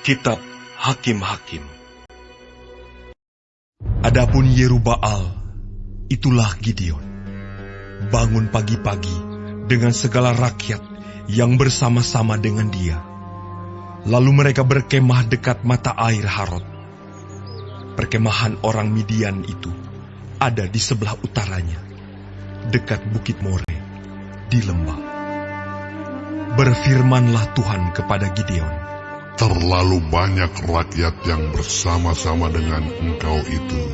Kitab Hakim-Hakim. Adapun Yerubbaal, itulah Gideon, bangun pagi-pagi dengan segala rakyat yang bersama-sama dengan dia. Lalu mereka berkemah dekat mata air Harod. Perkemahan orang Midian itu ada di sebelah utaranya, dekat Bukit More, di lembah. Berfirmanlah Tuhan kepada Gideon, terlalu banyak rakyat yang bersama-sama dengan engkau itu,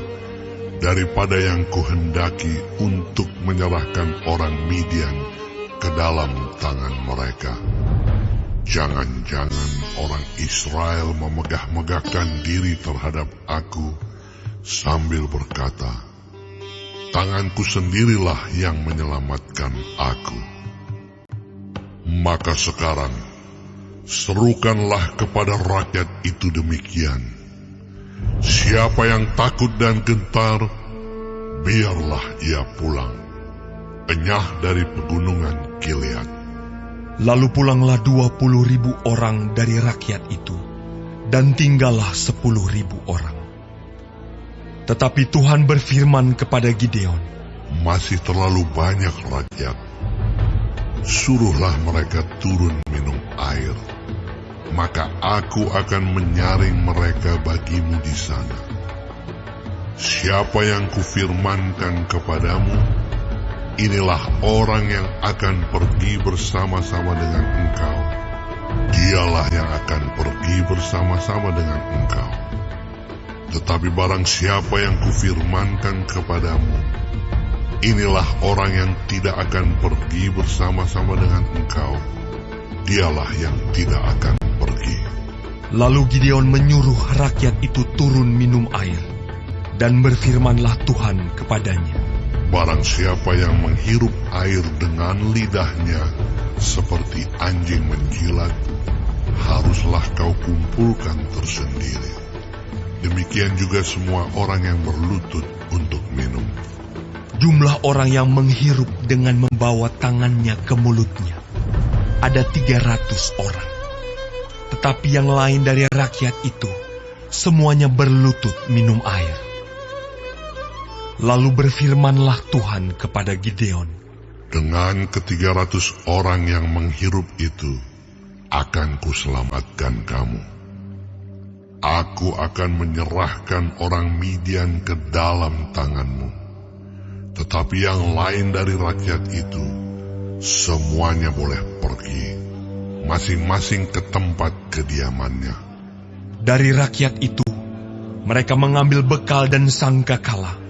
daripada yang kuhendaki untuk menyerahkan orang Midian ke dalam tangan mereka. Jangan-jangan orang Israel memegah-megahkan diri terhadap aku sambil berkata, tanganku sendirilah yang menyelamatkan aku. Maka sekarang, serukanlah kepada rakyat itu demikian. Siapa yang takut dan gentar, biarlah ia pulang, enyah dari pegunungan Gilead. Lalu pulanglah 20.000 orang dari rakyat itu, dan tinggallah 10.000 orang. Tetapi Tuhan berfirman kepada Gideon, masih terlalu banyak rakyat. Suruhlah mereka turun minum air, maka aku akan menyaring mereka bagimu di sana. Siapa yang kufirmankan kepadamu, inilah orang yang akan pergi bersama-sama dengan engkau. Dialah yang akan pergi bersama-sama dengan engkau. Tetapi barang siapa yang kufirmankan kepadamu, inilah orang yang tidak akan pergi bersama-sama dengan engkau. Dialah yang tidak akan pergi. Lalu Gideon menyuruh rakyat itu turun minum air, dan berfirmanlah Tuhan kepadanya, barang siapa yang menghirup air dengan lidahnya seperti anjing menjilat, haruslah kau kumpulkan tersendiri. Demikian juga semua orang yang berlutut untuk minum. Jumlah orang yang menghirup dengan membawa tangannya ke mulutnya ada 300 orang. Tetapi yang lain dari rakyat itu semuanya berlutut minum air. Lalu berfirmanlah Tuhan kepada Gideon, dengan ke-300 orang yang menghirup itu akan kuselamatkan kamu. Aku akan menyerahkan orang Midian ke dalam tanganmu. Tetapi yang lain dari rakyat itu, semuanya boleh pergi, masing-masing ke tempat kediamannya. Dari rakyat itu, mereka mengambil bekal dan sangkakala.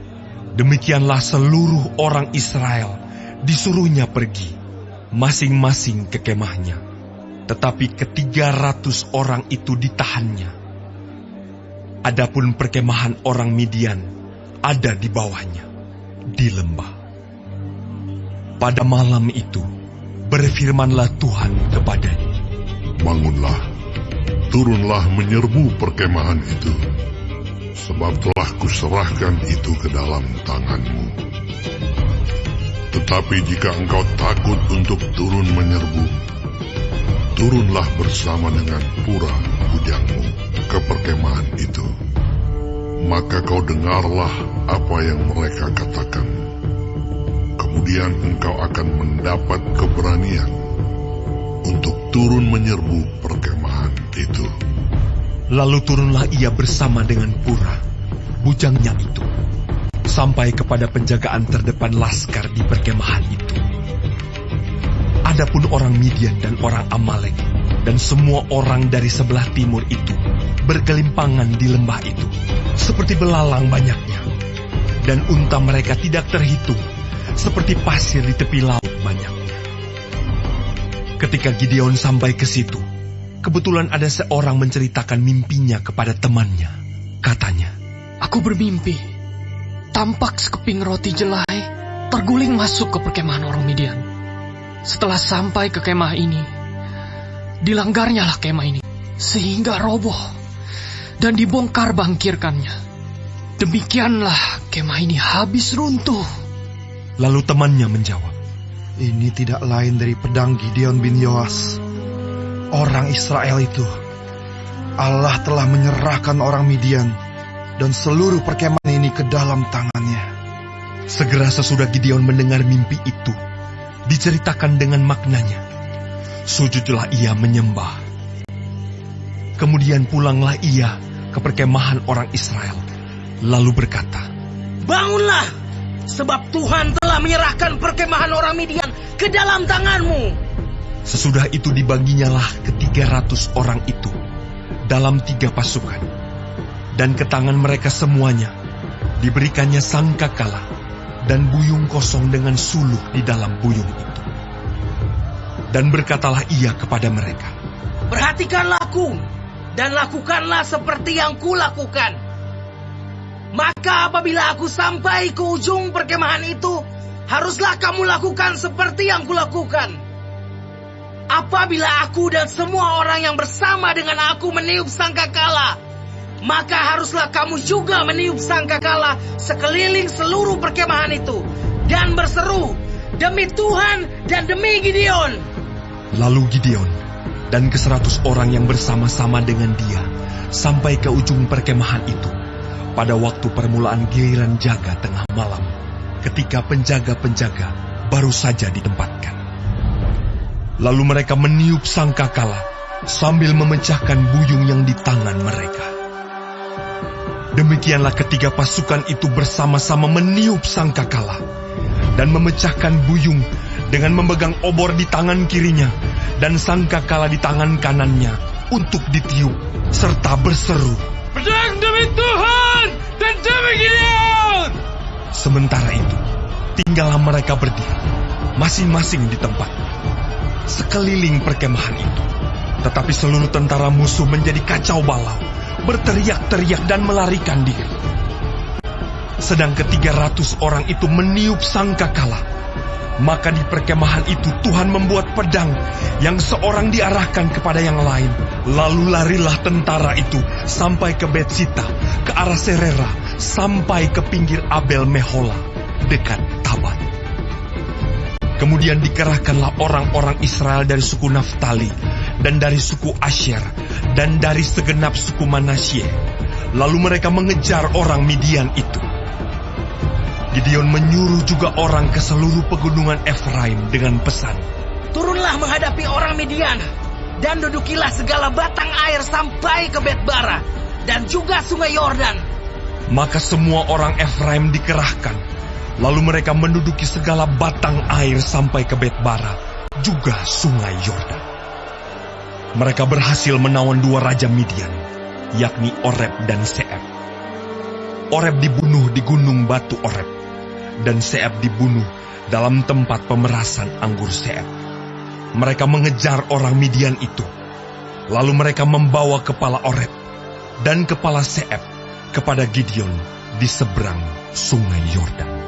Demikianlah seluruh orang Israel disuruhnya pergi, masing-masing ke kemahnya. Tetapi ke-300 orang itu ditahannya. Adapun perkemahan orang Midian ada di bawahnya, di lembah. Pada malam itu, berfirmanlah Tuhan kepadanya, bangunlah, turunlah menyerbu perkemahan itu, sebab telah kuserahkan itu ke dalam tanganmu. Tetapi jika engkau takut untuk turun menyerbu, turunlah bersama dengan Pura bujangmu ke perkemahan itu. Maka kau dengarlah apa yang mereka katakan. Kemudian engkau akan mendapat keberanian untuk turun menyerbu perkemahan itu. Lalu turunlah ia bersama dengan Pura, bujangnya itu, sampai kepada penjagaan terdepan laskar di perkemahan itu. Adapun orang Midian dan orang Amalek dan semua orang dari sebelah timur itu bergelimpangan di lembah itu, seperti belalang banyaknya, dan unta mereka tidak terhitung, seperti pasir di tepi laut banyaknya. Ketika Gideon sampai ke situ, kebetulan ada seorang menceritakan mimpinya kepada temannya. Katanya, aku bermimpi, tampak sekeping roti jelai terguling masuk ke perkemahan orang Midian. Setelah sampai ke kemah ini, dilanggarnyalah kemah ini, sehingga roboh dan dibongkar bangkirkannya. Demikianlah kemah ini habis runtuh. Lalu temannya menjawab, ini tidak lain dari pedang Gideon bin Yoas, orang Israel itu. Allah telah menyerahkan orang Midian dan seluruh perkemahan ini ke dalam tangannya. Segera sesudah Gideon mendengar mimpi itu, diceritakan dengan maknanya, sujudlah ia menyembah. Kemudian pulanglah ia ke perkemahan orang Israel, lalu berkata, bangunlah, sebab Tuhan telah menyerahkan perkemahan orang Midian ke dalam tanganmu. Sesudah itu dibaginyalah ke 300 orang itu dalam 3 pasukan, dan ke tangan mereka semuanya diberikannya sangkakala dan buyung kosong dengan suluh di dalam buyung itu. Dan berkatalah ia kepada mereka, perhatikanlah aku, dan lakukanlah seperti yang kulakukan. Maka apabila aku sampai ke ujung perkemahan itu, haruslah kamu lakukan seperti yang kulakukan. Apabila aku dan semua orang yang bersama dengan aku meniup sangkakala, maka haruslah kamu juga meniup sangkakala sekeliling seluruh perkemahan itu, dan berseru, demi Tuhan dan demi Gideon. Lalu Gideon dan ke-100 orang yang bersama-sama dengan dia sampai ke ujung perkemahan itu pada waktu permulaan giliran jaga tengah malam, ketika penjaga-penjaga baru saja ditempatkan. Lalu mereka meniup sangkakala sambil memecahkan buyung yang di tangan mereka. Demikianlah ketiga pasukan itu bersama-sama meniup sangkakala dan memecahkan buyung dengan memegang obor di tangan kirinya dan sangkakala di tangan kanannya untuk ditiup serta berseru, pedang demi Tuhan dan demi Gideon. Sementara itu, tinggallah mereka berdiam, masing-masing di tempat sekeliling perkemahan itu. Tetapi seluruh tentara musuh menjadi kacau balau, berteriak-teriak dan melarikan diri. Sedang ke-300 orang itu meniup sangkakala, maka di perkemahan itu Tuhan membuat pedang yang seorang diarahkan kepada yang lain. Lalu larilah tentara itu sampai ke Betsita, ke arah Serera, sampai ke pinggir Abel Mehola, dekat Tabat. Kemudian dikerahkanlah orang-orang Israel dari suku Naftali, dan dari suku Asyer, dan dari segenap suku Manasye. Lalu mereka mengejar orang Midian itu. Gideon menyuruh juga orang ke seluruh pegunungan Efraim dengan pesan, turunlah menghadapi orang Midian, dan dudukilah segala batang air sampai ke Bet-bara, dan juga sungai Yordan. Maka semua orang Efraim dikerahkan. Lalu mereka menduduki segala batang air sampai ke Bet-bara, juga sungai Yordan. Mereka berhasil menawan 2 raja Midian, yakni Oreb dan Seeb. Oreb dibunuh di gunung batu Oreb, dan Seeb dibunuh dalam tempat pemerasan anggur Seeb. Mereka mengejar orang Midian itu. Lalu mereka membawa kepala Oreb dan kepala Seeb kepada Gideon di seberang sungai Yordan.